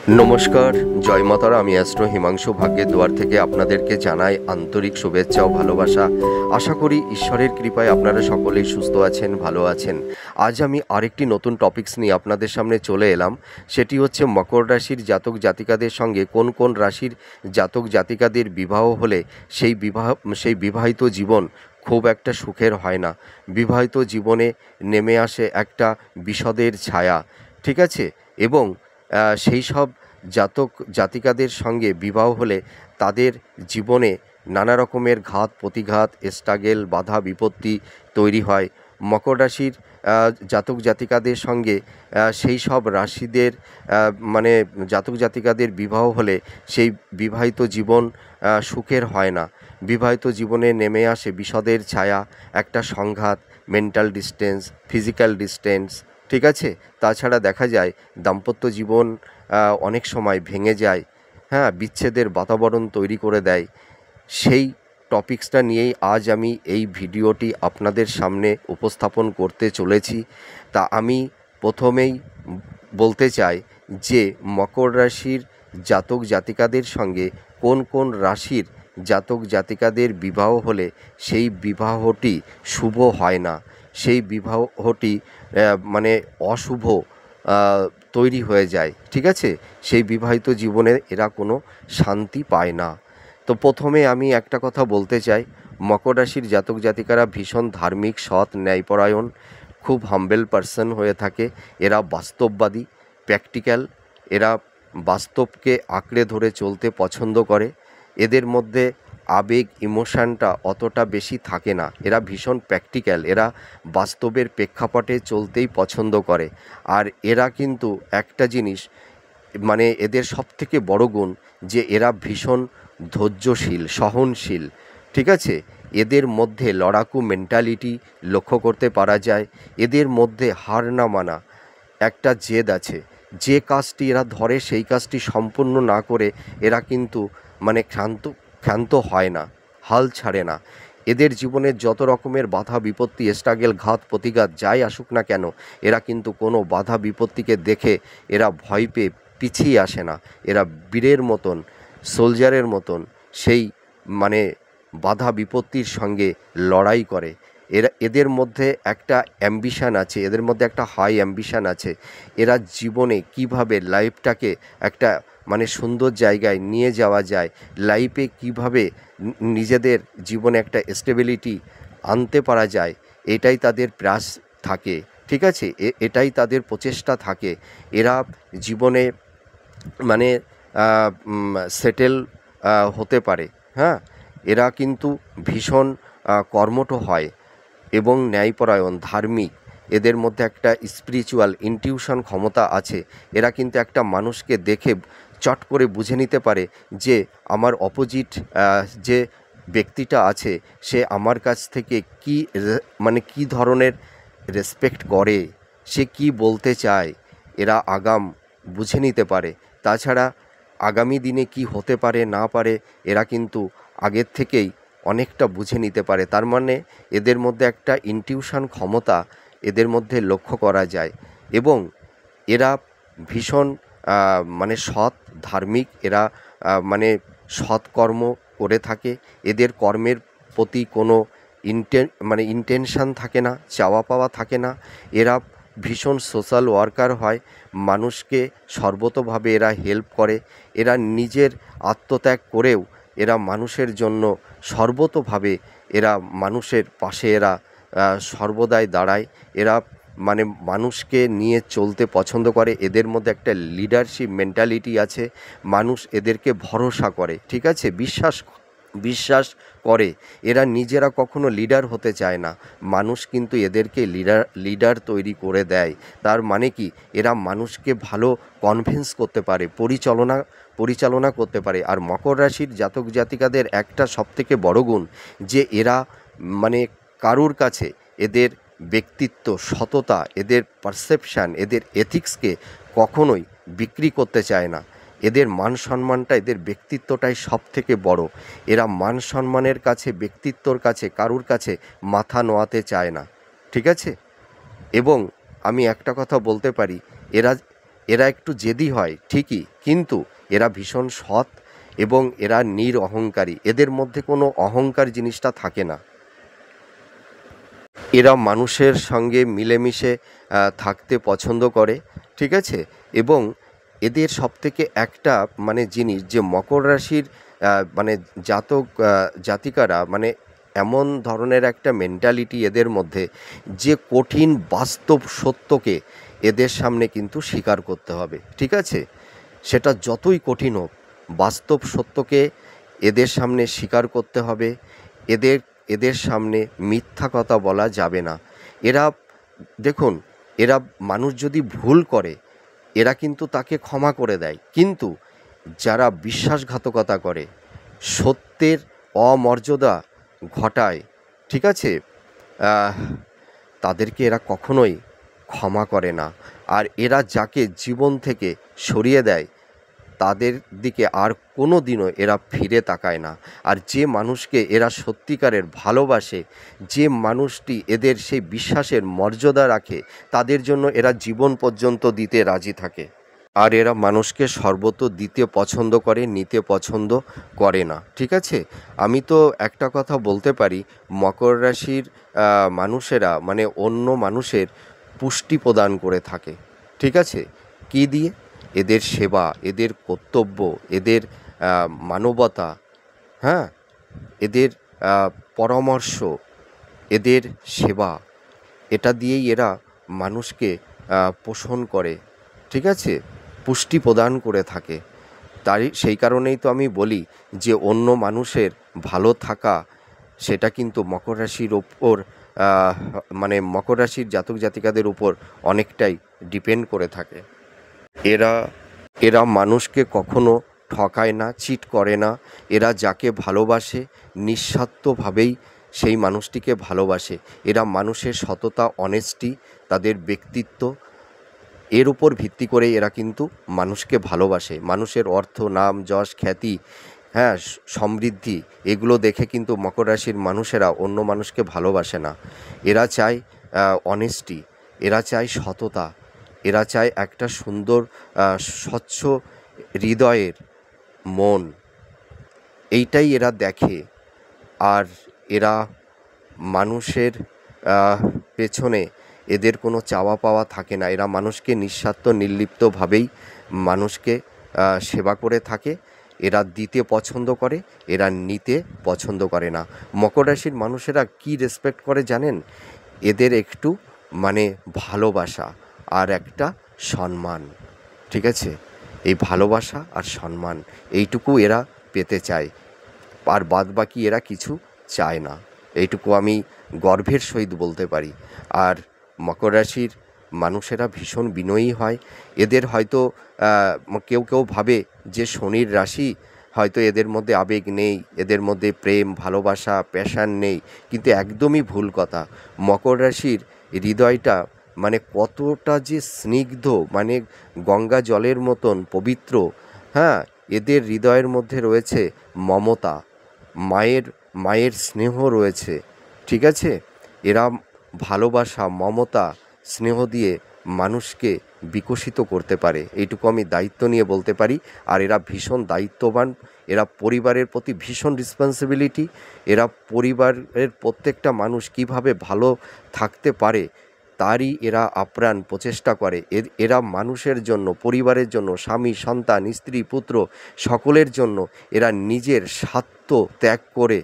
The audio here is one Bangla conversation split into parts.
নমস্কার, জয় মাতারা। আমি অ্যাস্ট্রো হিমাংশু ভাগ্যের দুয়ার থেকে আপনাদেরকে জানাই আন্তরিক শুভেচ্ছা ও ভালোবাসা। আশা করি ঈশ্বরের কৃপায় আপনারা সকলেই সুস্থ আছেন, ভালো আছেন। আজ আমি আরেকটি নতুন টপিকস নিয়ে আপনাদের সামনে চলে এলাম। সেটি হচ্ছে মকর রাশির জাতক জাতিকাদের সঙ্গে কোন কোন রাশির জাতক জাতিকাদের বিবাহ হলে সেই বিবাহিত জীবন খুব একটা সুখের হয় না। বিবাহিত জীবনে নেমে আসে একটা বিষাদের ছায়া, ঠিক আছে? এবং সেই সব জাতক জাতিকাদের সঙ্গে বিবাহ হলে তাদের জীবনে নানা রকমের ঘাত প্রতিঘাত, স্ট্রাগেল, বাধা বিপত্তি তৈরি হয়। মকর রাশির জাতক জাতিকাদের সঙ্গে সেই সব রাশিদের মানে জাতক জাতিকাদের বিবাহ হলে সেই বিবাহিত জীবন সুখের হয় না। বিবাহিত জীবনে নেমে আসে বিষাদের ছায়া, একটা সংঘাত, মেন্টাল ডিস্টেন্স, ফিজিক্যাল ডিস্টেন্স, ঠিক আছে? তাছাড়া দেখা যায় দাম্পত্য জীবন অনেক সময় ভেঙে যায়, হ্যাঁ, বিচ্ছেদের বাতাবরণ তৈরি করে দেয়। সেই টপিকসটা নিয়েই আজ আমি এই ভিডিওটি আপনাদের সামনে উপস্থাপন করতে চলেছি। তা আমি প্রথমেই বলতে চাই যে মকর রাশির জাতক জাতিকাদের সঙ্গে কোন কোন রাশির জাতক জাতিকাদের বিবাহ হলে সেই বিবাহটি শুভ হয় না, সেই বিবাহটি মানে অশুভ তৈরি হয়ে যায়, ঠিক আছে? সেই বিবাহিত জীবনে এরা কোনো শান্তি পায় না। তো প্রথমে আমি একটা কথা বলতে চাই, মকর রাশির জাতক জাতিকারা ভীষণ ধার্মিক, সৎ, ন্যায়পরায়ণ, খুব হাম্বেল পার্সন হয়ে থাকে। এরা বাস্তববাদী, প্র্যাকটিক্যাল, এরা বাস্তবকে আঁকড়ে ধরে চলতে পছন্দ করে। এদের মধ্যে আবেগ, ইমোশানটা অতটা বেশি থাকে না। এরা ভীষণ প্র্যাকটিক্যাল, এরা বাস্তবের প্রেক্ষাপটে চলতেই পছন্দ করে। আর এরা কিন্তু একটা জিনিস, মানে এদের সবথেকে বড় গুণ যে এরা ভীষণ ধৈর্যশীল, সহনশীল, ঠিক আছে? এদের মধ্যে লড়াকু মেন্টালিটি লক্ষ্য করতে পারা যায়। এদের মধ্যে হার না মানা একটা জেদ আছে। যে কাজটি এরা ধরে সেই কাজটি সম্পূর্ণ না করে এরা কিন্তু মানে ক্ষান্ত হয় না, হাল ছাড়ে না। এদের জীবনের যত রকমের বাধা বিপত্তি, স্ট্রাগেল, ঘাত প্রতিঘাত যাই আসুক না কেন, এরা কিন্তু কোনো বাধা বিপত্তিকে দেখে এরা ভয় পেয়ে পিছিয়ে আসে না। এরা বীরের মতন, সোলজারের মতন সেই মানে বাধা বিপত্তির সঙ্গে লড়াই করে। এদের মধ্যে একটা অ্যাম্বিশান আছে, এদের মধ্যে একটা হাই অ্যাম্বিশান আছে। এরা জীবনে কিভাবে লাইফটাকে একটা মানে সুন্দর জায়গায় নিয়ে যাওয়া যায়, লাইফে কিভাবে নিজেদের জীবনে একটা স্টেবিলিটি আনতে পারা যায়, এটাই তাদের প্রয়াস থাকে, ঠিক আছে? এটাই তাদের প্রচেষ্টা থাকে। এরা জীবনে মানে সেটেল হতে পারে, হ্যাঁ। এরা কিন্তু ভীষণ কর্মঠ হয় এবং ন্যায়পরায়ণ, ধার্মিক। এদের মধ্যে একটা স্পিরিচুয়াল ইনটিউশন ক্ষমতা আছে। এরা কিন্তু একটা মানুষকে দেখে চট করে বুঝে নিতে পারে যে আমার অপোজিট যে ব্যক্তিটা আছে সে আমার কাছ থেকে মানে কী ধরনের রেসপেক্ট করে, সে কি বলতে চায়, এরা আগাম বুঝে নিতে পারে। তাছাড়া আগামী দিনে কি হতে পারে না পারে এরা কিন্তু আগের থেকেই অনেকটা বুঝে নিতে পারে। তার মানে এদের মধ্যে একটা ইনটিউশন ক্ষমতা এদের মধ্যে লক্ষ্য করা যায়। এবং এরা ভীষণ মানে সৎ, ধার্মিক। এরা মানে সৎকর্ম করে থাকে। এদের কর্মের প্রতি কোনো ইন্টেনশন থাকে না, চাওয়া পাওয়া থাকে না। এরা ভীষণ সোশ্যাল ওয়ার্কার হয়, মানুষকে সর্বতোভাবে এরা হেল্প করে। এরা নিজের আত্মত্যাগ করেও এরা মানুষের জন্য সর্বতোভাবে এরা মানুষের পাশে এরা সর্বদাই দাঁড়ায়। এরা মানে মানুষকে নিয়ে চলতে পছন্দ করে। এদের মধ্যে একটা লিডারশিপ মেন্টালিটি আছে। মানুষ এদেরকে ভরসা করে, ঠিক আছে? বিশ্বাস করে। এরা নিজেরা কখনো লিডার হতে চায় না, মানুষ কিন্তু এদেরকে লিডার তৈরি করে দেয়। তার মানে কি, এরা মানুষকে ভালো কনভিন্স করতে পারে, পরিচালনা করতে পারে। আর মকর রাশির জাতক জাতিকাদের একটা সবথেকে বড় গুণ যে এরা মানে কারুর কাছে এদের ব্যক্তিত্ব, সততা, এদের পারসেপশান, এদের এথিক্সকে কখনোই বিক্রি করতে চায় না। এদের মান সম্মানটা, এদের ব্যক্তিত্বটাই সবথেকে বড়। এরা মান সম্মানের কাছে, ব্যক্তিত্বর কাছে, কারুর কাছে মাথা নোয়াতে চায় না, ঠিক আছে? এবং আমি একটা কথা বলতে পারি, এরা এরা একটু জেদি হয় ঠিকই, কিন্তু এরা ভীষণ সৎ এবং এরা নিরঅহংকারী। এদের মধ্যে কোনো অহংকার জিনিসটা থাকে না। এরা মানুষের সঙ্গে মিলেমিশে থাকতে পছন্দ করে, ঠিক আছে? এবং এদের সবথেকে একটা মানে জিনিস যে মকর রাশির মানে জাতক জাতিকারা মানে এমন ধরনের একটা মেন্টালিটি এদের মধ্যে, যে কঠিন বাস্তব সত্যকে এদের সামনে কিন্তু স্বীকার করতে হবে, ঠিক আছে? সেটা যতই কঠিন হোক, বাস্তব সত্যকে এদের সামনে স্বীকার করতে হবে। এদের এদের সামনে মিথ্যা কথা বলা যাবে না। এরা দেখুন, এরা মানুষ যদি ভুল করে এরা কিন্তু তাকে ক্ষমা করে দেয়, কিন্তু যারা বিশ্বাসঘাতকতা করে, সত্যের অমর্যাদা ঘটায়, ঠিক আছে, আহ, তাদেরকে এরা কখনোই ক্ষমা করে না। আর এরা যাকে জীবন থেকে সরিয়ে দেয় তাদের দিকে আর কোনো দিনও এরা ফিরে তাকায় না। আর যে মানুষকে এরা সত্যিকারের ভালোবাসে, যে মানুষটি এদের সেই বিশ্বাসের মর্যাদা রাখে, তাদের জন্য এরা জীবন পর্যন্ত দিতে রাজি থাকে। আর এরা মানুষকে সর্বত দিতে পছন্দ করে, নিতে পছন্দ করে না, ঠিক আছে? আমি তো একটা কথা বলতে পারি, মকর রাশির মানুষেরা মানে অন্য মানুষের পুষ্টি প্রদান করে থাকে, ঠিক আছে? কী দিয়ে? এদের সেবা, এদের কর্তব্য, এদের মানবতা, হ্যাঁ, এদের পরামর্শ, এদের সেবা, এটা দিয়েই এরা মানুষকে পোষণ করে, ঠিক আছে, পুষ্টি প্রদান করে থাকে। সেই কারণেই তো আমি বলি যে অন্য মানুষের ভালো থাকা সেটা কিন্তু মকর রাশির ওপর মানে মকর রাশির জাতক জাতিকাদের উপর অনেকটাই ডিপেন্ড করে থাকে। এরা এরা মানুষকে কখনো ঠকায় না, চিট করে না। এরা যাকে ভালোবাসে নিঃস্বার্থভাবেই সেই মানুষটিকে ভালোবাসে। এরা মানুষের সততা, অনেস্টি, তাদের ব্যক্তিত্ব, এর উপর ভিত্তি করে এরা কিন্তু মানুষকে ভালোবাসে। মানুষের অর্থ, নাম, যশ, খ্যাতি, হ্যাঁ, সমৃদ্ধি, এগুলো দেখে কিন্তু মকর রাশির মানুষেরা অন্য মানুষকে ভালোবাসে না। এরা চায় অনেস্টি, এরা চায় সততা, এরা চায় একটা সুন্দর স্বচ্ছ হৃদয়ের মন, এইটাই এরা দেখে। আর এরা মানুষের পেছনে এদের কোনো চাওয়া পাওয়া থাকে না। এরা মানুষকে নিঃস্বার্থ নির্লিপ্তভাবেই মানুষকে সেবা করে থাকে। এরা দিতে পছন্দ করে, এরা নিতে পছন্দ করে না। মকর রাশির মানুষেরা কি রেসপেক্ট করে জানেন? এদের একটু মানে ভালোবাসা আর একটা সম্মান, ঠিক আছে? এই ভালোবাসা আর সম্মান এইটুকু এরা পেতে চায়, আর বাদবাকি এরা কিছু চায় না। এইটুকু আমি গর্বের সহিত বলতে পারি। আর মকর রাশির মানুষেরা ভীষণ বিনয়ী হয়। এদের হয়তো কেউ কেউ ভাবে যে শনির রাশি, হয়তো এদের মধ্যে আবেগ নেই, এদের মধ্যে প্রেম, ভালোবাসা, প্যাশান নেই, কিন্তু একদমই ভুল কথা। মকর রাশির হৃদয়টা মানে কতটা যে স্নিগ্ধ, মানে গঙ্গা জলের মতন পবিত্র, হ্যাঁ, এদের হৃদয়ের মধ্যে রয়েছে মমতা, মায়ের মায়ের স্নেহ রয়েছে, ঠিক আছে? এরা ভালোবাসা, মমতা, স্নেহ দিয়ে মানুষকে বিকশিত করতে পারে, এইটুকু আমি দায়িত্ব নিয়ে বলতে পারি। আর এরা ভীষণ দায়িত্ববান, এরা পরিবারের প্রতি ভীষণ রেসপন্সিবিলিটি। এরা পরিবারের প্রত্যেকটা মানুষ কিভাবে ভালো থাকতে পারে তারই এরা আপ্রাণ প্রচেষ্টা করে। এরা মানুষের জন্য, পরিবারের জন্য, স্বামী, সন্তান, স্ত্রী, পুত্র সকলের জন্য এরা নিজের স্বার্থ ত্যাগ করে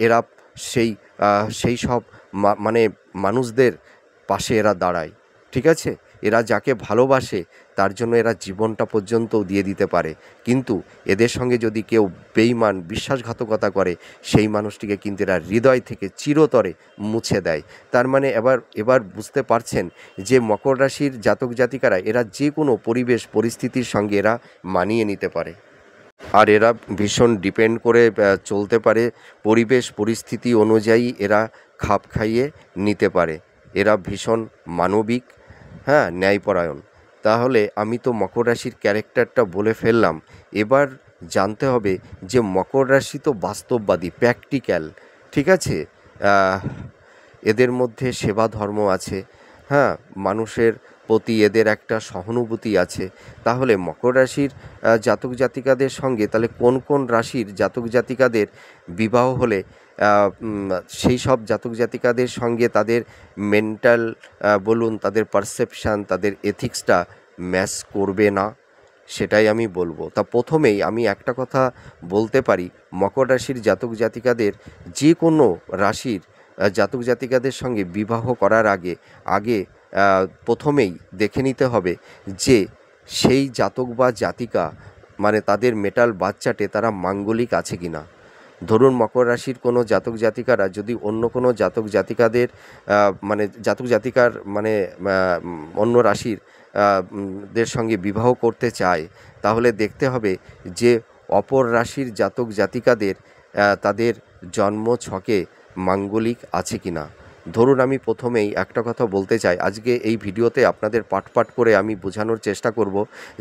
এরা সেই সেই সব মানে মানুষদের পাশে এরা দাঁড়ায়, ঠিক আছে? এরা যাকে ভালোবাসে তার জন্য এরা জীবনটা পর্যন্তও দিয়ে দিতে পারে। কিন্তু এদের সঙ্গে যদি কেউ বেইমান, বিশ্বাসঘাতকতা করে, সেই মানুষটিকে কিন্তু এরা হৃদয় থেকে চিরতরে মুছে দেয়। তার মানে এবার বুঝতে পারছেন যে মকর রাশির জাতক জাতিকারা এরা যে কোনো পরিবেশ পরিস্থিতির সঙ্গে এরা মানিয়ে নিতে পারে। আর এরা ভীষণ ডিপেন্ড করে চলতে পারে, পরিবেশ পরিস্থিতি অনুযায়ী এরা খাপ খাইয়ে নিতে পারে। এরা ভীষণ মানবিক, হ্যাঁ, ন্যায়পরায়ণ। তাহলে আমি তো মকর রাশির ক্যারেক্টারটা বলে ফেললাম। এবার জানতে হবে যে মকর রাশি তো বাস্তববাদী, প্র্যাকটিক্যাল, ঠিক আছে? এদের মধ্যে সেবা ধর্ম আছে, হ্যাঁ, মানুষের প্রতি এদের একটা সহানুভূতি আছে। তাহলে মকর রাশির জাতক জাতিকাদের সঙ্গে তাহলে কোন কোন রাশির জাতক জাতিকাদের বিবাহ হলে সেই সব জাতক জাতিকাদের সঙ্গে তাদের মেন্টাল বলুন, তাদের পারসেপশান, তাদের এথিক্সটা ম্যাচ করবে না, সেটাই আমি বলবো। তা প্রথমেই আমি একটা কথা বলতে পারি, মকর রাশির জাতক জাতিকাদের যে কোনো রাশির জাতক জাতিকাদের সঙ্গে বিবাহ করার আগে প্রথমেই দেখে নিতে হবে যে সেই জাতক বা জাতিকা মানে তাদের মেটাল বাচ্চাটে তারা মাঙ্গলিক আছে কি না। ধরুন মকর রাশির কোনো জাতক জাতিকারা যদি অন্য কোনো জাতক জাতিকাদের মানে জাতক জাতিকার মানে অন্য রাশির দের সঙ্গে বিবাহ করতে চায়, তাহলে দেখতে হবে যে অপর রাশির জাতক জাতিকাদের তাদের জন্ম ছকে মাঙ্গলিক আছে কি না। ধরুন আমি প্রথমেই একটা কথা বলতে চাই, আজকে এই ভিডিওতে আপনাদের পাট পাট করে আমি বোঝানোর চেষ্টা করব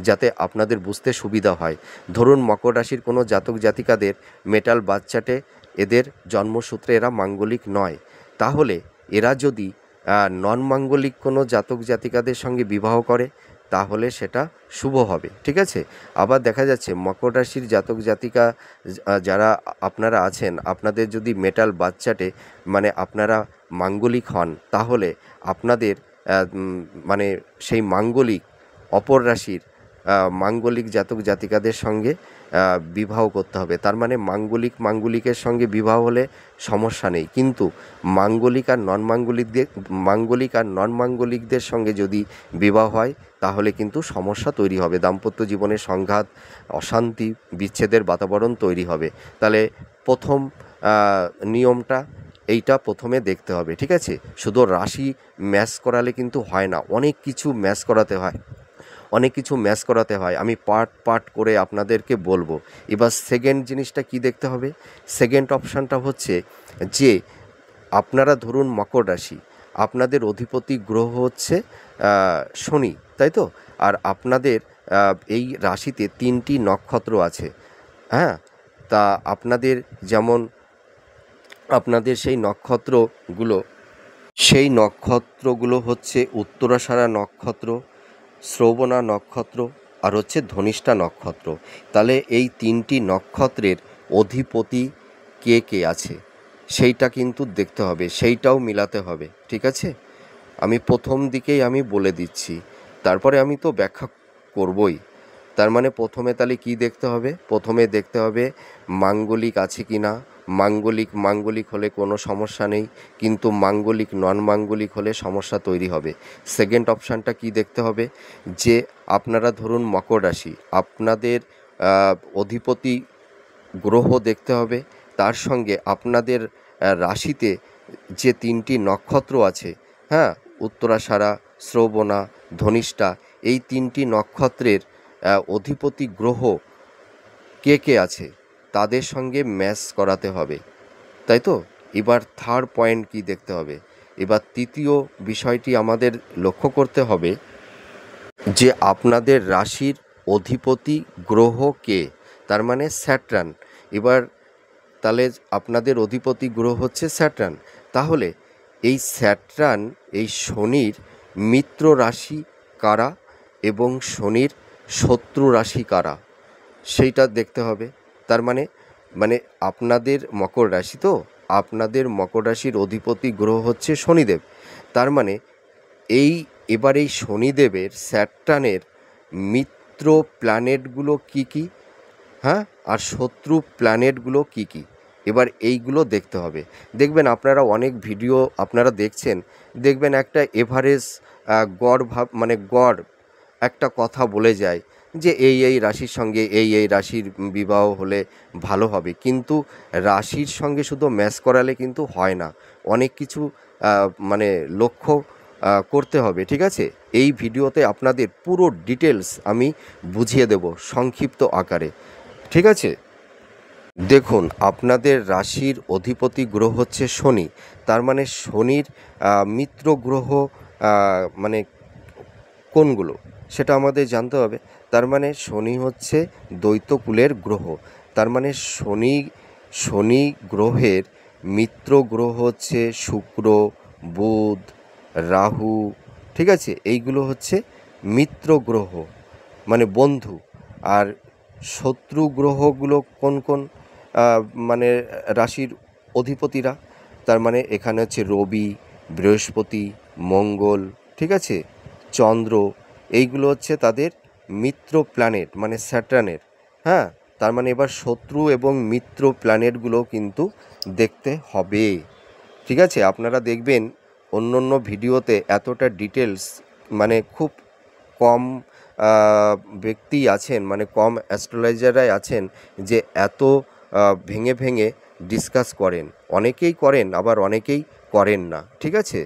যাতে আপনাদের বুঝতে সুবিধা হয়। ধরুন মকর রাশির কোনো জাতক জাতিকাদের মেটাল বাচ্চাটে এদের জন্মসূত্রে এরা মাঙ্গলিক নয়, তাহলে এরা যদি নন মাঙ্গলিক কোনো জাতক জাতিকাদের সঙ্গে বিবাহ করে তাহলে সেটা শুভ হবে, ঠিক আছে। আবার দেখা যাচ্ছে মকর রাশির জাতক জাতিকা যারা আপনারা আছেন, আপনাদের যদি মেটাল বাচ্চাটে মানে আপনারা মাঙ্গলিক হন, তাহলে আপনাদের মানে সেই মাঙ্গলিক অপর রাশির মাঙ্গলিক জাতক জাতিকাদের সঙ্গে বিবাহ করতে হবে। তার মানে মাঙ্গলিকের সঙ্গে বিবাহ হলে সমস্যা নেই, কিন্তু মাঙ্গলিক আর নন মাঙ্গলিকদের সঙ্গে যদি বিবাহ হয় তাহলে কিন্তু সমস্যা তৈরি হবে, দাম্পত্য জীবনে সংঘাত, অশান্তি, বিচ্ছেদের বাতাবরণ তৈরি হবে। তাহলে প্রথম নিয়মটা এইটা প্রথমে দেখতে হবে, ঠিক আছে। শুধু রাশি ম্যাচ করালে কিন্তু হয় না, অনেক কিছু ম্যাচ করাতে হয়, আমি পার্ট করে আপনাদেরকে বলবো। এবার সেকেন্ড জিনিসটা কি দেখতে হবে, সেকেন্ড অপশানটা হচ্ছে যে আপনারা ধরুন মকর রাশি, আপনাদের অধিপতি গ্রহ হচ্ছে শনি, তাই তো। আর আপনাদের এই রাশিতে 3টি নক্ষত্র আছে, হ্যাঁ। তা আপনাদের যেমন আপনাদের সেই নক্ষত্রগুলো হচ্ছে উত্তরাষাঢ়া নক্ষত্র, শ্রবণা নক্ষত্র আর হচ্ছে ধনিষ্ঠা নক্ষত্র। তাহলে এই 3টি নক্ষত্রের অধিপতি কে কে আছে সেইটা কিন্তু দেখতে হবে, সেইটাও মিলাতে হবে, ঠিক আছে। আমি প্রথম দিকেই আমি বলে দিচ্ছি, তারপরে আমি তো ব্যাখ্যা করবই। তার মানে প্রথমে তাহলে কি দেখতে হবে, প্রথমে দেখতে হবে মাঙ্গলিক আছে কি না। মাঙ্গলিক হলে কোনো সমস্যা নেই, কিন্তু নন মাঙ্গলিক হলে সমস্যা তৈরি হবে। সেকেন্ড অপশানটা কি দেখতে হবে, যে আপনারা ধরুন মকর রাশি, আপনাদের অধিপতি গ্রহ দেখতে হবে, তার সঙ্গে আপনাদের রাশিতে যে 3টি নক্ষত্র আছে, হ্যাঁ, উত্তরাষাঢ়া, শ্রবণা, ধনিষ্ঠা, এই 3টি নক্ষত্রের অধিপতি গ্রহ কে কে আছে তাদের সঙ্গে ম্যাচ করাতে হবে, তাই তো। এবার থার্ড পয়েন্ট কি দেখতে হবে, এবার তৃতীয় বিষয়টি আমাদের লক্ষ্য করতে হবে যে আপনাদের রাশির অধিপতি গ্রহ কে, তার মানে স্যাটার্ন। এবার তাহলে আপনাদের অধিপতি গ্রহ হচ্ছে স্যাটার্ন, তাহলে এই স্যাটার্ন এই শনির মিত্র রাশি কারা এবং শনির শত্রু রাশি কারা সেইটা দেখতে হবে। তার মানে আপনাদের মকর রাশি, তো আপনাদের মকর রাশির অধিপতি গ্রহ হচ্ছে শনিদেব, তার মানে এবার এই শনিদেবের স্যাটার্নের মিত্র প্ল্যানেটগুলো কি কি, হ্যাঁ, আর শত্রু প্ল্যানেটগুলো কি কি, এবার এইগুলো দেখতে হবে। দেখবেন আপনারা অনেক ভিডিও আপনারা দেখবেন একটা এভারেজ গড় একটা কথা বলে যায় যে এই রাশির সঙ্গে এই রাশির বিবাহ হলে ভালো হবে, কিন্তু রাশির সঙ্গে শুধু ম্যাচ করালে কিন্তু হয় না, অনেক কিছু লক্ষ্য করতে হবে, ঠিক আছে। এই ভিডিওতে আপনাদের পুরো ডিটেলস আমি বুঝিয়ে দেব সংক্ষিপ্ত আকারে, ঠিক আছে। দেখুন আপনাদের রাশির অধিপতি গ্রহ হচ্ছে শনি, তার মানে শনির মিত্র গ্রহ কোনগুলো সেটা আমাদের জানতে হবে। তার মানে শনি হচ্ছে দ্বৈতকুলের গ্রহ, তার মানে শনি গ্রহের মিত্র গ্রহ হচ্ছে শুক্র, বুধ, রাহু, ঠিক আছে, এইগুলো হচ্ছে মিত্র গ্রহ মানে বন্ধু। আর শত্রু গ্রহগুলো কোন কোন মানে রাশির অধিপতিরা, তার মানে এখানে হচ্ছে রবি, বৃহস্পতি, মঙ্গল, ঠিক আছে, চন্দ্র, এইগুলো হচ্ছে তাদের মিত্র প্ল্যানেট মানে স্যাটার্নের। হ্যাঁ, তার মানে এবার শত্রু এবং মিত্র প্ল্যানেটগুলো কিন্তু দেখতে হবে। ঠিক আছে, আপনারা দেখবেন অন্য অন্য ভিডিওতে এতটা ডিটেলস মানে খুব কম ব্যক্তি আছেন, মানে কম অ্যাস্ট্রোলজাররাই আছেন যে এত ভেঙে ভেঙে ডিসকাস করেন। অনেকেই করেন, আবার অনেকেই করেন না। ঠিক আছে,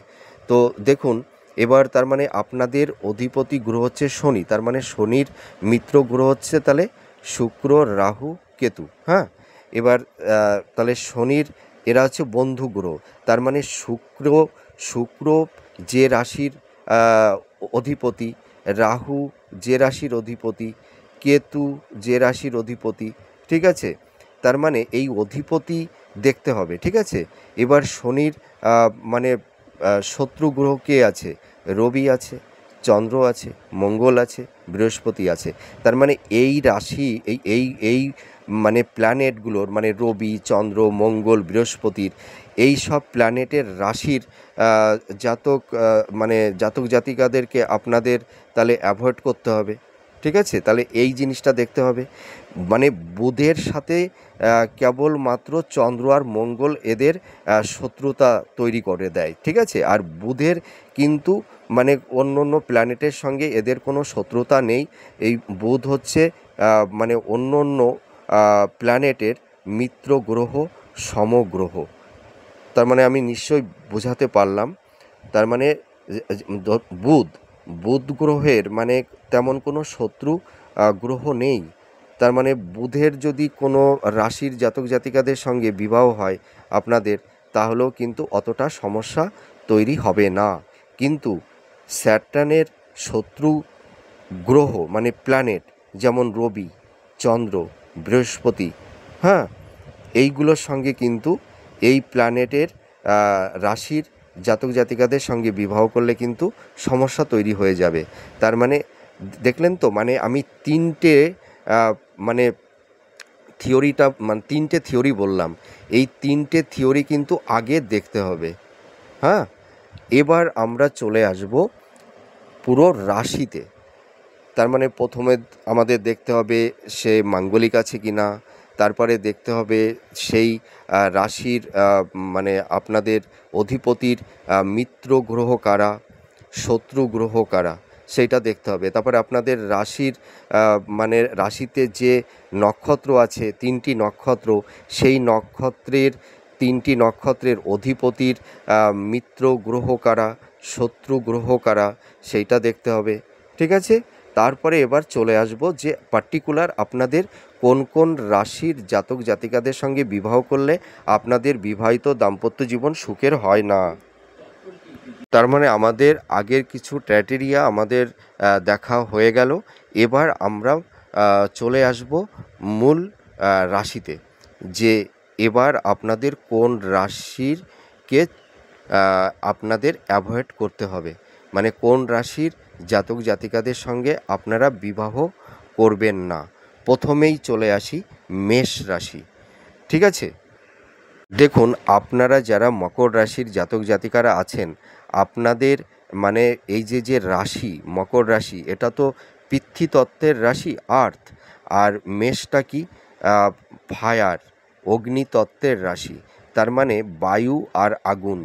তো দেখুন এবার তার মানে আপনাদের অধিপতি গ্রহ হচ্ছে শনি, তার মানে শনির মিত্র গ্রহ হচ্ছে তাহলে শুক্র, রাহু, কেতু। হ্যাঁ, এবার তাহলে শনির এরা হচ্ছে বন্ধু গ্রহ, তার মানে শুক্র যে রাশির অধিপতি, রাহু যে রাশির অধিপতি, কেতু যে রাশির অধিপতি। ঠিক আছে, তার মানে এই অধিপতি দেখতে হবে। ঠিক আছে, এবার শনির মানে শত্রু গ্রহ কে আছে? রবি আছে, চন্দ্র আছে, মঙ্গল আছে, বৃহস্পতি আছে। তার মানে এই রাশি এই এই এই মানে প্ল্যানেটগুলোর মানে রবি, চন্দ্র, মঙ্গল, বৃহস্পতির এই সব প্ল্যানেটের রাশির জাতক মানে জাতক জাতিকাদেরকে আপনাদের তাহলে অ্যাভয়েড করতে হবে। ঠিক আছে, তাহলে এই জিনিসটা দেখতে হবে। মানে বুধের সাথে কেবলমাত্র চন্দ্র আর মঙ্গল এদের শত্রুতা তৈরি করে দেয়। ঠিক আছে, আর বুধের কিন্তু মানে অন্য অন্য প্ল্যানেটের সঙ্গে এদের কোনো শত্রুতা নেই। এই বুধ হচ্ছে মানে অন্য অন্য প্ল্যানেটের মিত্র গ্রহ, সমগ্রহ। তার মানে আমি নিশ্চয়ই বোঝাতে পারলাম। তার মানে বুধ বুধ গ্রহের মানে তেমন কোনো শত্রু গ্রহ নেই। তার মানে বুধের যদি কোনো রাশির জাতক জাতিকাদের সঙ্গে বিবাহ হয় আপনাদের, তাহলেও কিন্তু অতটা সমস্যা তৈরি হবে না। কিন্তু স্যাটার্নের শত্রু গ্রহ মানে প্ল্যানেট যেমন রবি, চন্দ্র, বৃহস্পতি, হ্যাঁ, এইগুলোর সঙ্গে কিন্তু এই প্ল্যানেটের রাশির জাতক জাতিকাদের সঙ্গে বিবাহ করলে কিন্তু সমস্যা তৈরি হয়ে যাবে। তার মানে দেখলেন তো, মানে আমি তিনটে মানে তিনটে থিওরি বললাম। এই তিনটে থিওরি কিন্তু আগে দেখতে হবে। হ্যাঁ, এবার আমরা চলে আসব পুরো রাশিতে। তার মানে প্রথমে আমাদের দেখতে হবে সে মাঙ্গলিক আছে কি না, তারপরে দেখতে হবে সেই রাশির মানে আপনাদের অধিপতির মিত্র গ্রহ কারা, শত্রু গ্রহ কারা, সেইটা দেখতে হবে। তারপরে আপনাদের রাশির মানে রাশিতে যে নক্ষত্র আছে, তিনটি নক্ষত্র, সেই তিনটি নক্ষত্রের অধিপতির মিত্র গ্রহ কারা, শত্রু গ্রহ কারা, সেইটা দেখতে হবে। ঠিক আছে, তারপরে এবার চলে আসব যে পার্টিকুলার আপনাদের কোন কোন রাশির জাতক জাতিকাদের সঙ্গে বিবাহ করলে আপনাদের বিবাহিত দাম্পত্য জীবন সুখের হয় না। তার মানে আমাদের আগের কিছু ক্রাইটেরিয়া আমাদের দেখা হয়ে গেল। এবার আমরা চলে আসব মূল রাশিতে, যে এবার আপনাদের কোন রাশিরকে আপনাদের অ্যাভয়েড করতে হবে, মানে কোন রাশির জাতক জাতিকাদের সঙ্গে আপনারা বিবাহ করবেন না। প্রথমেই চলে আসি মেষ রাশি। ঠিক আছে, দেখুন আপনারা যারা মকর রাশির জাতক জাতিকারা আছেন, আপনাদের মানে এই যে রাশি মকর রাশি, এটা তো পৃথ্বীতত্ত্বের রাশি আর্থ, আর মেষটা কি ফায়ার অগ্নিতত্ত্বের রাশি। তার মানে বায়ু আর আগুন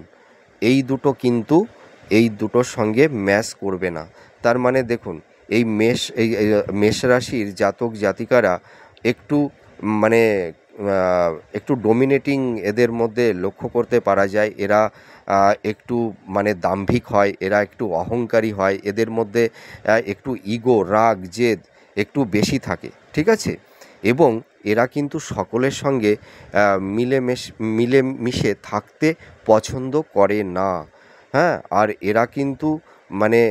এই দুটো কিন্তু এই দুটোর সঙ্গে ম্যাচ করবে না। তার মানে দেখুন এই মেষ রাশির জাতক জাতিকারা একটু মানে একটু ডোমিনেটিং এদের মধ্যে লক্ষ্য করতে পারা যায়। এরা একটু মানে দাম্ভিক হয়, এরা একটু অহংকারী হয়, এদের মধ্যে একটু ইগো, রাগ, জেদ একটু বেশি থাকে। ঠিক আছে, এবং এরা কিন্তু সকলের সঙ্গে মিলেমিশে থাকতে পছন্দ করে না। হ্যাঁ, আর এরা কিন্তু মানে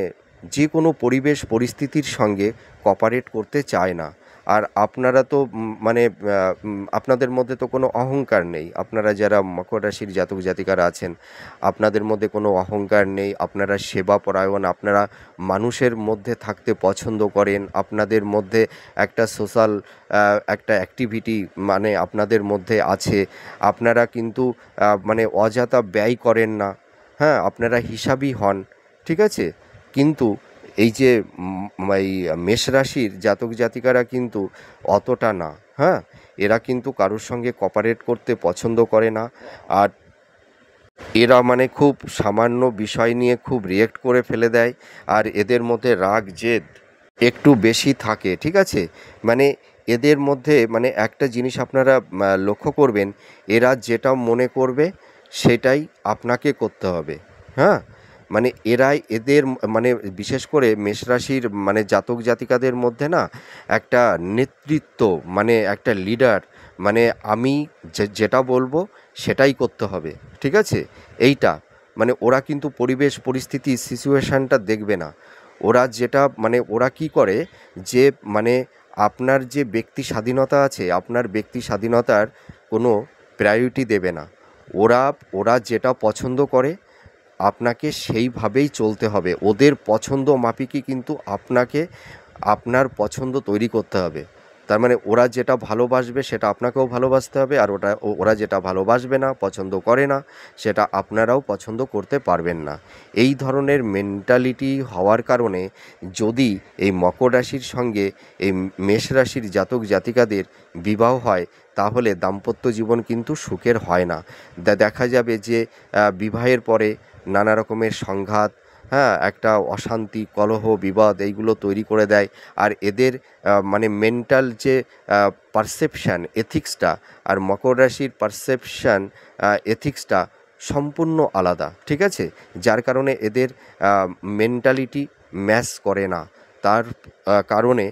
যে কোনো পরিবেশ পরিস্থিতির সঙ্গে কোঅপারেট করতে চায় না। আর আপনারা তো মানে আপনাদের মধ্যে তো কোনো অহংকার নেই। আপনারা যারা মকর রাশির জাতক জাতিকারা আছেন, আপনাদের মধ্যে কোনো অহংকার নেই। আপনারা সেবাপরায়ণ, আপনারা মানুষের মধ্যে থাকতে পছন্দ করেন। আপনাদের মধ্যে একটা সোশ্যাল একটা অ্যাক্টিভিটি মানে আপনাদের মধ্যে আছে। আপনারা কিন্তু মানে অযথা ব্যয় করেন না। হ্যাঁ, আপনারা হিসাবী হন, ঠিক আছে? কিন্তু এই যে এই মেষ রাশির জাতক জাতিকারা কিন্তু অতটা না। হ্যাঁ, এরা কিন্তু কারোর সঙ্গে কোঅপারেট করতে পছন্দ করে না। আর এরা মানে খুব সামান্য বিষয় নিয়ে খুব রিয়েক্ট করে ফেলে দেয়। আর এদের মধ্যে রাগ জেদ একটু বেশি থাকে, ঠিক আছে? মানে এদের মধ্যে মানে একটা জিনিস আপনারা লক্ষ্য করবেন, এরা যেটা মনে করবে সেটাই আপনাকে করতে হবে। হ্যাঁ, মানে এরাই এদের মানে বিশেষ করে মেষ রাশির মানে জাতক জাতিকাদের মধ্যে না একটা নেতৃত্ব মানে একটা লিডার, মানে আমি যেটা বলবো সেটাই করতে হবে, ঠিক আছে? এইটা মানে ওরা কিন্তু পরিবেশ পরিস্থিতি সিচুয়েশানটা দেখবে না। ওরা যেটা মানে ওরা কী করে যে মানে আপনার যে ব্যক্তি স্বাধীনতা আছে, আপনার ব্যক্তি স্বাধীনতার কোনো প্রায়োরিটি দেবে না। ওরা ওরা যেটা পছন্দ করে আপনাকে সেইভাবেই চলতে হবে। ওদের পছন্দ মাফিকই কিন্তু আপনাকে আপনার পছন্দ তৈরি করতে হবে। তার মানে ওরা যেটা ভালোবাসবে সেটা আপনাকেও ভালোবাসতে হবে, আর ওরা যেটা ভালোবাসবে না, পছন্দ করে না, সেটা আপনারাও পছন্দ করতে পারবেন না। এই ধরনের মেন্টালিটি হওয়ার কারণে যদি এই মকর রাশির সঙ্গে এই মেষ রাশির জাতক জাতিকাদের বিবাহ হয়, তাহলে দাম্পত্য জীবন কিন্তু সুখের হয় না। দেখা যাবে যে বিবাহের পরে নানা রকমের সংঘাত, হ্যাঁ, একটা অশান্তি, কলহ, বিবাদ এইগুলো তৈরি করে দেয়। আর এদের মানে মেন্টাল যে পারসেপশান, এথিক্সটা আর মকর রাশির পারসেপশান, এথিক্সটা সম্পূর্ণ আলাদা, ঠিক আছে? যার কারণে এদের মেন্টালিটি ম্যাচ করে না। তার কারণে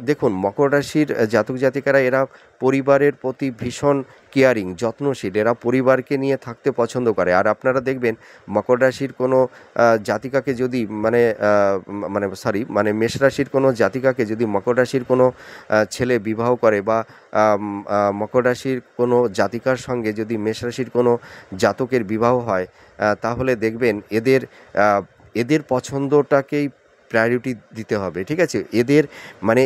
দেখুন, মকর রাশির জাতক জাতিকারা এরা পরিবারের প্রতি ভীষণ কেয়ারিং, যত্নশীল। এরা পরিবারকে নিয়ে থাকতে পছন্দ করে। আর আপনারা দেখবেন মকর রাশির কোনো জাতিকাকে যদি মানে মানে সরি মানে মেষ রাশির কোনো জাতিকাকে যদি মকর রাশির কোনো ছেলে বিবাহ করে, বা মকর রাশির কোনো জাতিকার সঙ্গে যদি মেষ রাশির কোনো জাতকের বিবাহ হয়, তাহলে দেখবেন এদের পছন্দটাকেই প্রায়োরিটি দিতে হবে, ঠিক আছে? এদের মানে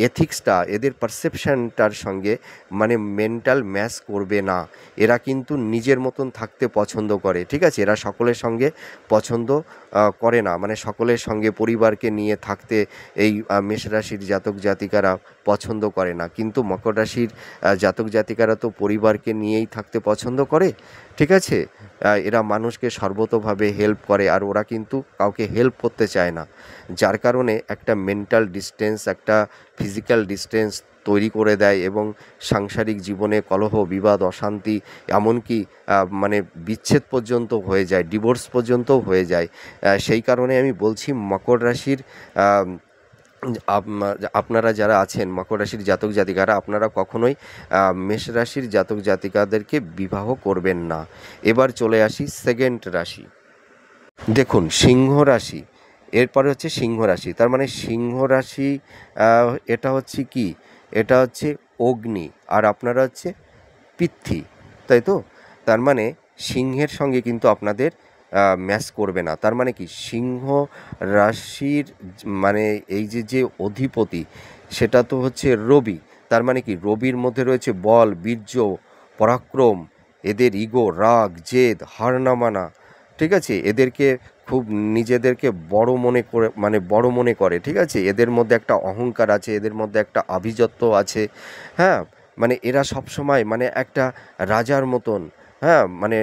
এথিক্সটা, এদের পারসেপশানটার সঙ্গে মানে মেন্টাল ম্যাচ করবে না। এরা কিন্তু নিজের মতন থাকতে পছন্দ করে, ঠিক আছে? এরা সকলের সঙ্গে পছন্দ করে না, মানে সকলের সঙ্গে পরিবারকে নিয়ে থাকতে এই মেষ রাশির জাতক জাতিকারা পছন্দ করে না। কিন্তু মকর রাশির জাতক জাতিকারা তো পরিবারকে নিয়েই থাকতে পছন্দ করে, ঠিক আছে? এরা মানুষকে সর্বতোভাবে হেল্প করে, আর ওরা কিন্তু কাউকে হেল্প করতে চায় না। যার কারণে একটা মেন্টাল ডিসটেন্স, একটা ফিজিক্যাল ডিসটেন্স তৈরি করে দেয়, এবং সাংসারিক জীবনে কলহ, বিবাদ, অশান্তি, এমনকি মানে বিচ্ছেদ পর্যন্ত হয়ে যায়, ডিভোর্স পর্যন্তও হয়ে যায়। সেই কারণে আমি বলছি মকর রাশির আপনারা যারা আছেন মকর রাশির জাতক জাতিকারা, আপনারা কখনোই মেষ রাশির জাতক জাতিকাদেরকে বিবাহ করবেন না। এবার চলে আসি সেকেন্ড রাশি। দেখুন, সিংহ রাশি, এরপরে হচ্ছে সিংহ রাশি। তার মানে সিংহ রাশি এটা হচ্ছে কি, এটা হচ্ছে অগ্নি, আর আপনারা হচ্ছে পৃথ্বী, তাই তো? তার মানে সিংহের সঙ্গে কিন্তু আপনাদের ম্যাচ করবে না। তার মানে কি, সিংহ রাশির মানে এই যে অধিপতি, সেটা তো হচ্ছে রবি। তার মানে কি, রবির মধ্যে রয়েছে বল, বীর্য, পরাক্রম, এদের ইগো, রাগ, জেদ, হার না মানা, ঠিক আছে? এদেরকে খুব নিজেদেরকে বড় মনে করে, মানে বড় মনে করে, ঠিক আছে? এদের মধ্যে একটা অহংকার আছে, এদের মধ্যে একটা আভিজাত্য আছে। হ্যাঁ, মানে এরা সবসময় মানে একটা রাজার মতন, হ্যাঁ, মানে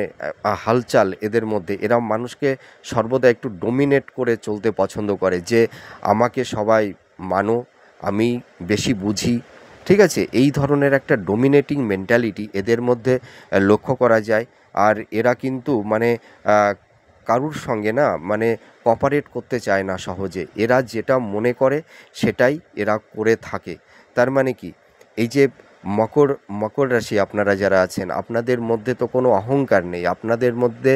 হালচাল এদের মধ্যে। এরা মানুষকে সর্বদা একটু ডোমিনেট করে চলতে পছন্দ করে, যে আমাকে সবাই মানো, আমি বেশি বুঝি, ঠিক আছে? এই ধরনের একটা ডোমিনেটিং মেন্টালিটি এদের মধ্যে লক্ষ্য করা যায়। আর এরা কিন্তু মানে কারুর সঙ্গে না মানে কোঅপারেট করতে চায় না সহজে। এরা যেটা মনে করে সেটাই এরা করে থাকে। তার মানে কি, এই যে মকর রাশি আপনারা যারা আছেন, আপনাদের মধ্যে তো কোনো অহংকার নেই, আপনাদের মধ্যে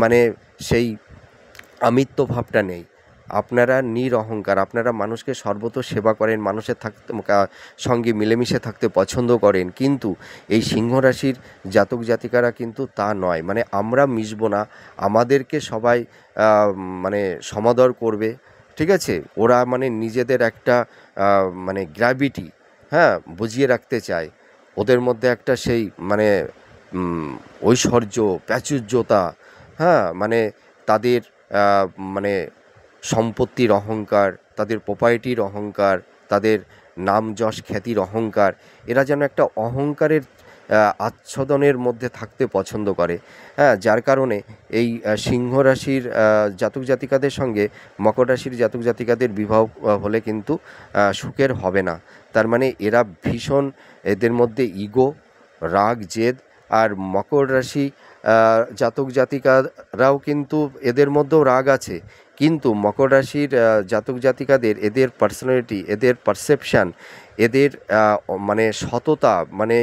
মানে সেই আমিত্ব ভাবটা নেই। আপনারা নিরহংকার, আপনারা মানুষকে সর্বত সেবা করেন, মানুষের সঙ্গে মিলেমিশে থাকতে পছন্দ করেন, কিন্তু এই সিংহ রাশির জাতক জাতিকারা কিন্তু তা নয়। মানে আমরা মিশবো না, আমাদেরকে সবাই মানে সমাদর করবে, ঠিক আছে? ওরা মানে নিজেদের একটা মানে গ্র্যাভিটি, হ্যাঁ, বুঝিয়ে রাখতে চায়। ওদের মধ্যে একটা সেই মানে ঐশ্বর্য, প্রাচুর্যতা, হ্যাঁ, মানে তাদের মানে সম্পত্তির অহংকার, তাদের প্রপার্টির অহংকার, তাদের নাম যশ খ্যাতির অহংকার, এরা যেন একটা অহংকারের আচ্ছাদনের মধ্যে থাকতে পছন্দ করে, হ্যাঁ, যার কারণে এই সিংহ রাশির জাতক জাতিকাদের সঙ্গে মকর রাশির জাতক জাতিকাদের বিবাহ হলে কিন্তু সুখের হবে না। তার মানে এরা ভীষণ, এদের মধ্যে ইগো, রাগ, জেদ। আর মকর রাশি জাতক জাতিকারাও কিন্তু এদের মধ্যেও রাগ আছে, কিন্তু মকর রাশির জাতক জাতিকাদের এদের পার্সোনালিটি, এদের পারসেপশান, এদের মানে সততা, মানে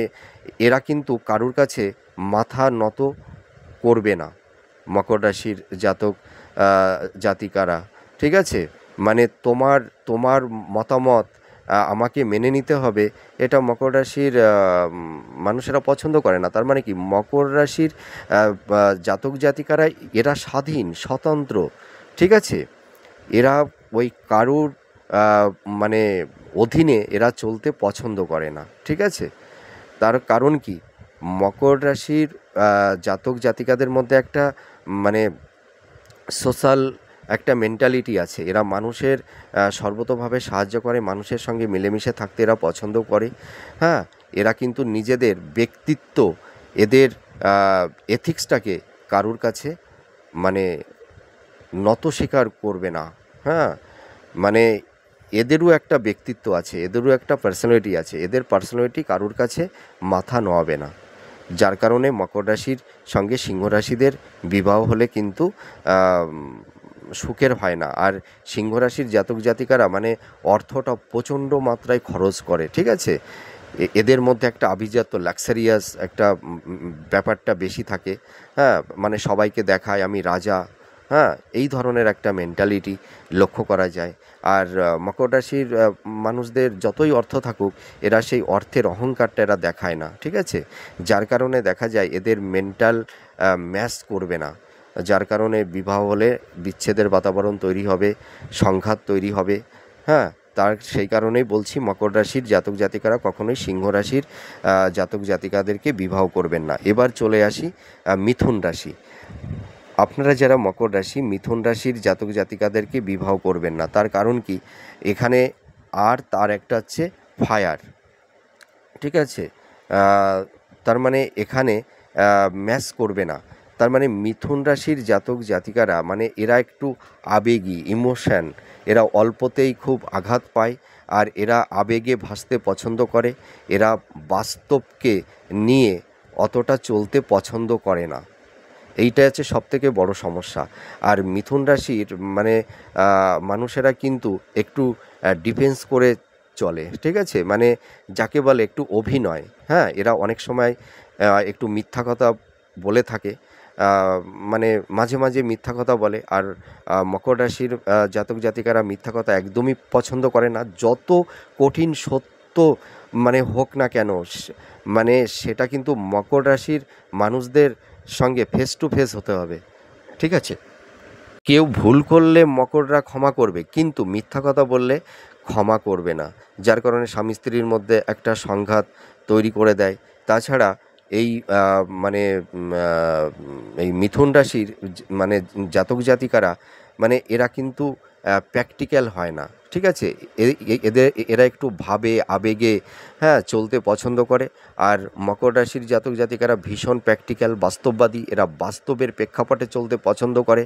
এরা কিন্তু কারুর কাছে মাথা নত করবে না মকর রাশির জাতক জাতিকারা, ঠিক আছে? মানে তোমার তোমার মতামত আমাকে মেনে নিতে হবে, এটা মকর রাশির মানুষেরা পছন্দ করে না। তার মানে কি, মকর রাশির জাতক জাতিকারা এরা স্বাধীন, স্বতন্ত্র, ঠিক আছে? এরা ওই কারুর মানে অধীনে এরা চলতে পছন্দ করে না, ঠিক আছে? তার কারণ কি, মকর রাশির জাতক জাতিকাদের মধ্যে একটা মানে সোশ্যাল একটা মেন্টালিটি আছে। এরা মানুষের সর্বতোভাবে সাহায্য করে, মানুষের সঙ্গে মিলেমিশে থাকতে এরা পছন্দ করে, হ্যাঁ। এরা কিন্তু নিজেদের ব্যক্তিত্ব, এদের এথিক্সটাকে কারুর কাছে মানে নত স্বীকার করবে না, হ্যাঁ। মানে এদেরও একটা ব্যক্তিত্ব আছে, এদেরও একটা পার্সোনালিটি আছে, এদের পার্সোনালিটি কারুর কাছে মাথা নোয়াবে না। যার কারণে মকর রাশির সঙ্গে সিংহ রাশিদের বিবাহ হলে কিন্তু সুখের হয় না। আর সিংহ রাশির জাতক জাতিকারা মানে অর্থটা প্রচণ্ড মাত্রায় খরচ করে, ঠিক আছে? এদের মধ্যে একটা আভিজাত্য, লাক্সারিয়াস একটা ব্যাপারটা বেশি থাকে, হ্যাঁ। মানে সবাইকে দেখায় আমি রাজা, হ্যাঁ, এই ধরনের একটা মেন্টালিটি লক্ষ্য করা যায়। আর মকর রাশির মানুষদের যতই অর্থ থাকুক, এরা সেই অর্থের অহংকারটা এরা দেখায় না, ঠিক আছে? যার কারণে দেখা যায় এদের মেন্টাল ম্যাচ করবে না, যার কারণে বিবাহ হলে বিচ্ছেদের বাতাবরণ তৈরি হবে, সংঘাত তৈরি হবে, হ্যাঁ। সেই কারণেই বলছি, মকর রাশির জাতক জাতিকারা কখনোই সিংহ রাশির জাতক জাতিকাদেরকে বিবাহ করবেন না। এবার চলে আসি মিথুন রাশি। আপনারা যারা মকর রাশি, মিথুন রাশির জাতক জাতিকাদেরকে বিবাহ করবেন না। তার কারণ কি, এখানে আর তার একটা হচ্ছে ফায়ার, ঠিক আছে? তার মানে এখানে ম্যাচ করবে না। তার মানে মিথুন রাশির জাতক জাতিকারা মানে এরা একটু আবেগী, ইমোশান, এরা অল্পতেই খুব আঘাত পায়, আর এরা আবেগে ভাসতে পছন্দ করে, এরা বাস্তবকে নিয়ে অতটা চলতে পছন্দ করে না। এইটা হচ্ছে সবথেকে বড় সমস্যা। আর মিথুন রাশির মানে মানুষেরা কিন্তু একটু ডিফেন্স করে চলে, ঠিক আছে? মানে যাকে বলে একটু অভিনয়, হ্যাঁ। এরা অনেক সময় একটু মিথ্যা কথা বলে থাকে, মানে মাঝে মাঝে মিথ্যা কথা বলে। আর মকর রাশির জাতক জাতিকারা মিথ্যা কথা একদমই পছন্দ করে না। যত কঠিন সত্য মানে হোক না কেন, মানে সেটা কিন্তু মকর রাশির মানুষদের সঙ্গে ফেস টু ফেস হতে হবে, ঠিক আছে? কেউ ভুল করলে মকররা ক্ষমা করবে, কিন্তু মিথ্যা কথা বললে ক্ষমা করবে না। যার কারণে স্বামী স্ত্রীর মধ্যে একটা সংঘাত তৈরি করে দেয়। তাছাড়া এই মানে এই মিথুন রাশির মানে জাতক জাতিকারা মানে এরা কিন্তু প্র্যাকটিক্যাল হয় না, ঠিক আছে? এরা একটু ভাবে, আবেগে, হ্যাঁ, চলতে পছন্দ করে। আর মকর রাশির জাতক জাতিকারা ভীষণ প্র্যাকটিক্যাল, বাস্তববাদী, এরা বাস্তবের প্রেক্ষাপটে চলতে পছন্দ করে।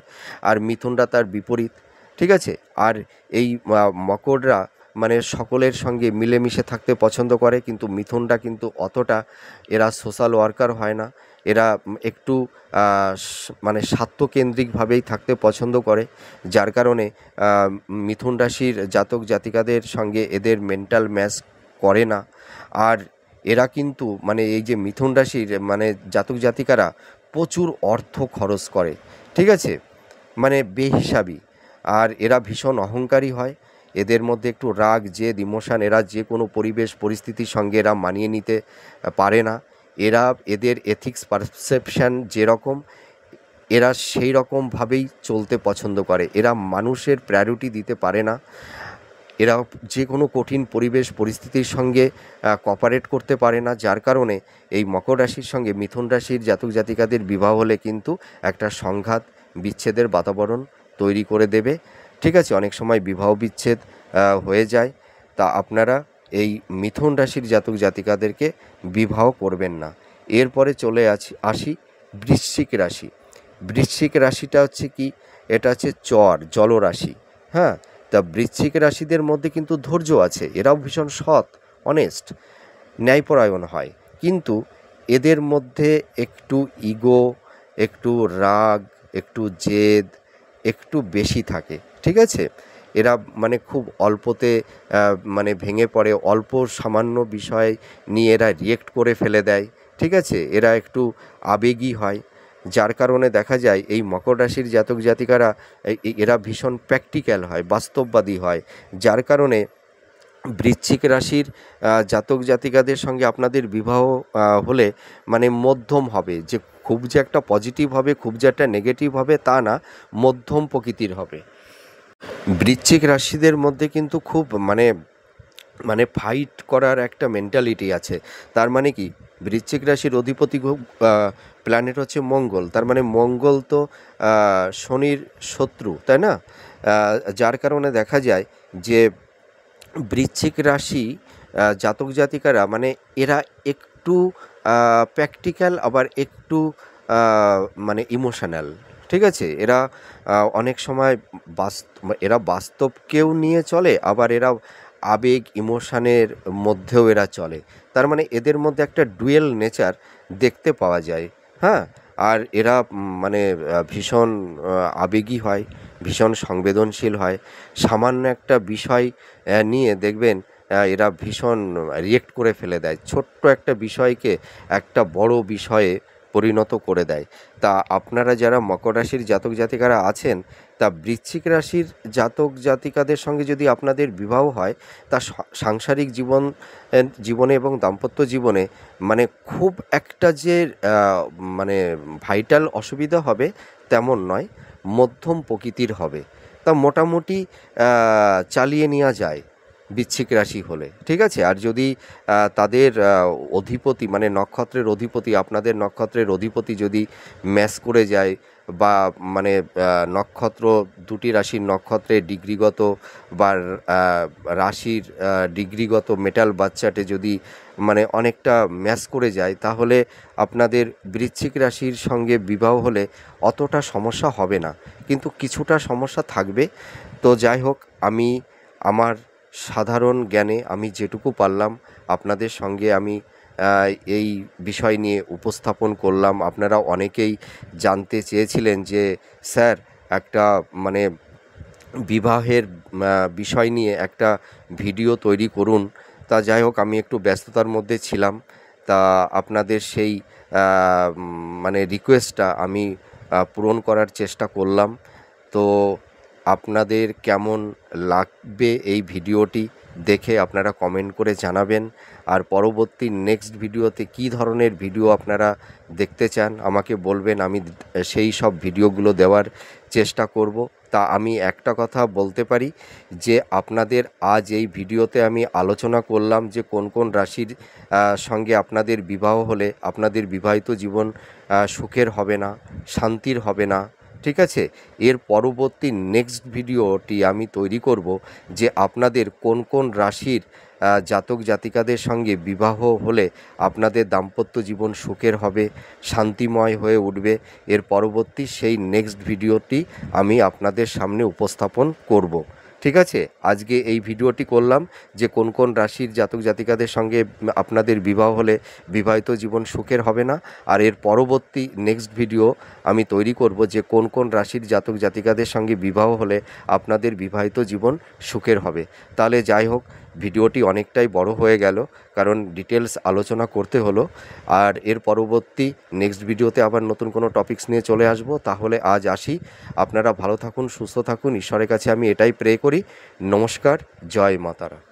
আর মিথুনরা তার বিপরীত, ঠিক আছে? আর এই মকররা মানে সকলের সঙ্গে মিলেমিশে থাকতে পছন্দ করে, কিন্তু মিথুনরা কিন্তু অতটা এরা সোশ্যাল ওয়ার্কার হয় না। এরা একটু মানে স্বার্থকেন্দ্রিকভাবেই থাকতে পছন্দ করে, যার কারণে মিথুন রাশির জাতক জাতিকাদের সঙ্গে এদের মেন্টাল ম্যাচ করে না। আর এরা কিন্তু মানে এই যে মিথুন রাশির মানে জাতক জাতিকারা প্রচুর অর্থ খরচ করে, ঠিক আছে? মানে বেহিসাবি। আর এরা ভীষণ অহংকারী হয়, এদের মধ্যে একটু রাগ জেদ ইমোশান, এরা যে কোনো পরিবেশ পরিস্থিতির সঙ্গে এরা মানিয়ে নিতে পারে না। এদের এথিক্স পারসেপশান যেরকম, এরা সেই রকমভাবেই চলতে পছন্দ করে। এরা মানুষের প্রায়োরিটি দিতে পারে না। এরা যে কোনো কঠিন পরিবেশ পরিস্থিতির সঙ্গে কোঅপারেট করতে পারে না, যার কারণে এই মকর রাশির সঙ্গে মিথুন রাশির জাতক জাতিকাদের বিবাহ হলে কিন্তু একটা সংঘাত বিচ্ছেদের বাতাবরণ তৈরি করে দেবে। ঠিক আছে, অনেক সময় বিবাহ বিচ্ছেদ হয়ে যায়। তা আপনারা এই মিথুন রাশির জাতক জাতিকাদেরকে বিবাহ করবেন না। এরপরে চলে আসি বৃশ্চিক রাশি। বৃশ্চিক রাশিটা হচ্ছে কি, এটা হচ্ছে জলরাশি। হ্যাঁ, তা বৃশ্চিক রাশিদের মধ্যে কিন্তু ধৈর্য আছে, এরাও ভীষণ সৎ, অনেস্ট, ন্যায়পরায়ণ হয়, কিন্তু এদের মধ্যে একটু ইগো, একটু রাগ, একটু জেদ একটু বেশি থাকে। ঠিক আছে, এরা মানে খুব অল্পতে মানে ভেঙে পড়ে, অল্প সামান্য বিষয় নিয়ে এরা রিয়েক্ট করে ফেলে দেয়। ঠিক আছে, এরা একটু আবেগী হয়, যার কারণে দেখা যায় এই মকর রাশির জাতক জাতিকারা এরা ভীষণ প্র্যাকটিক্যাল হয়, বাস্তববাদী হয়, যার কারণে বৃশ্চিক রাশির জাতক জাতিকাদের সঙ্গে আপনাদের বিবাহ হলে মানে মধ্যম হবে, যে খুব যে একটা পজিটিভ হবে, খুব যে একটা নেগেটিভ হবে তা না, মধ্যম প্রকৃতির হবে। বৃশ্চিক রাশিদের মধ্যে কিন্তু খুব মানে মানে ফাইট করার একটা মেন্টালিটি আছে। তার মানে কি, বৃশ্চিক রাশির অধিপতি প্ল্যানেট হচ্ছে মঙ্গল, তার মানে মঙ্গল তো শনির শত্রু, তাই না? যার কারণে দেখা যায় যে বৃশ্চিক রাশি জাতক জাতিকারা মানে এরা একটু প্র্যাকটিক্যাল, আবার একটু মানে ইমোশনাল। ঠিক আছে, এরা অনেক সময় এরা বাস্তবকেও নিয়ে চলে, আবার এরা আবেগ ইমোশানের মধ্যেও এরা চলে। তার মানে এদের মধ্যে একটা ডুয়েল নেচার দেখতে পাওয়া যায়। হ্যাঁ, আর এরা মানে ভীষণ আবেগী হয়, ভীষণ সংবেদনশীল হয়। সামান্য একটা বিষয় নিয়ে দেখবেন এরা ভীষণ রিয়েক্ট করে ফেলে দেয়, ছোট্ট একটা বিষয়কে একটা বড় বিষয়ে পরিণত করে দেয়। তা আপনারা যারা মকর রাশির জাতক জাতিকারা আছেন, তা বৃশ্চিক রাশির জাতক জাতিকাদের সঙ্গে যদি আপনাদের বিবাহ হয়, তা সাংসারিক জীবনে এবং দাম্পত্য জীবনে মানে খুব একটা যে মানে ভাইটাল অসুবিধা হবে তেমন নয়, মধ্যম প্রকৃতির হবে। তা মোটামুটি চালিয়ে নেওয়া যায় বৃশ্চিক রাশি হলে। ঠিক আছে, আর যদি তাদের অধিপতি মানে নক্ষত্রের অধিপতি, আপনাদের নক্ষত্রের অধিপতি যদি ম্যাচ করে যায়, বা মানে নক্ষত্র দুটি রাশির নক্ষত্রের ডিগ্রিগত বা রাশির ডিগ্রিগত মেটাল বাচ্চাটে যদি মানে অনেকটা ম্যাচ করে যায়, তাহলে আপনাদের বৃশ্চিক রাশির সঙ্গে বিবাহ হলে অতটা সমস্যা হবে না, কিন্তু কিছুটা সমস্যা থাকবে। তো যাই হোক, আমি আমার সাধারণ জ্ঞানে আমি যেটুকু পারলাম আপনাদের সঙ্গে আমি এই বিষয় নিয়ে উপস্থাপন করলাম। আপনারা অনেকেই জানতে চেয়েছিলেন যে স্যার একটা মানে বিবাহের বিষয় নিয়ে একটা ভিডিও তৈরি করুন। তা যাই হোক, আমি একটু ব্যস্ততার মধ্যে ছিলাম, তা আপনাদের সেই মানে রিকোয়েস্টটা আমি পূরণ করার চেষ্টা করলাম। তো আপনাদের কেমন লাগবে এই ভিডিওটি দেখে আপনারা কমেন্ট করে জানাবেন। আর পরবর্তী নেক্সট ভিডিওতে কী ধরনের ভিডিও আপনারা দেখতে চান আমাকে বলবেন, আমি সেই সব ভিডিওগুলো দেওয়ার চেষ্টা করব। তা আমি একটা কথা বলতে পারি যে আপনাদের আজ এই ভিডিওতে আমি আলোচনা করলাম যে কোন কোন রাশির সঙ্গে আপনাদের বিবাহ হলে আপনাদের বিবাহিত জীবন সুখের হবে না, শান্তির হবে না। ঠিক আছে, এর পরবর্তী নেক্সট ভিডিওটি আমি তৈরি করব যে আপনাদের কোন কোন রাশির জাতক জাতিকাদের সঙ্গে বিবাহ হলে আপনাদের দাম্পত্য জীবন সুখের হবে, শান্তিময় হয়ে উঠবে। এর পরবর্তী সেই নেক্সট ভিডিওটি আমি আপনাদের সামনে উপস্থাপন করব। ঠিক আছে, আজকে এই ভিডিওটি করলাম যে কোন কোন রাশির জাতক জাতিকাদের সঙ্গে আপনাদের বিবাহ হলে বিবাহিত জীবন সুখের হবে না। আর এর পরবর্তী নেক্সট ভিডিও আমি তৈরি করব যে কোন কোন রাশির জাতক জাতিকাদের সঙ্গে বিবাহ হলে আপনাদের বিবাহিত জীবন সুখের হবে। তাহলে যাই হোক, ভিডিওটি অনেকটাই বড় হয়ে গেল, কারণ ডিটেলস আলোচনা করতে হলো। আর এর পরবর্তী নেক্সট ভিডিওতে আবার নতুন কোনো টপিকস নিয়ে চলে আসব। তাহলে আজ আসি, আপনারা ভালো থাকুন, সুস্থ থাকুন, ঈশ্বরের কাছে আমি এটাই প্রে করি। নমস্কার, জয় মাতারা।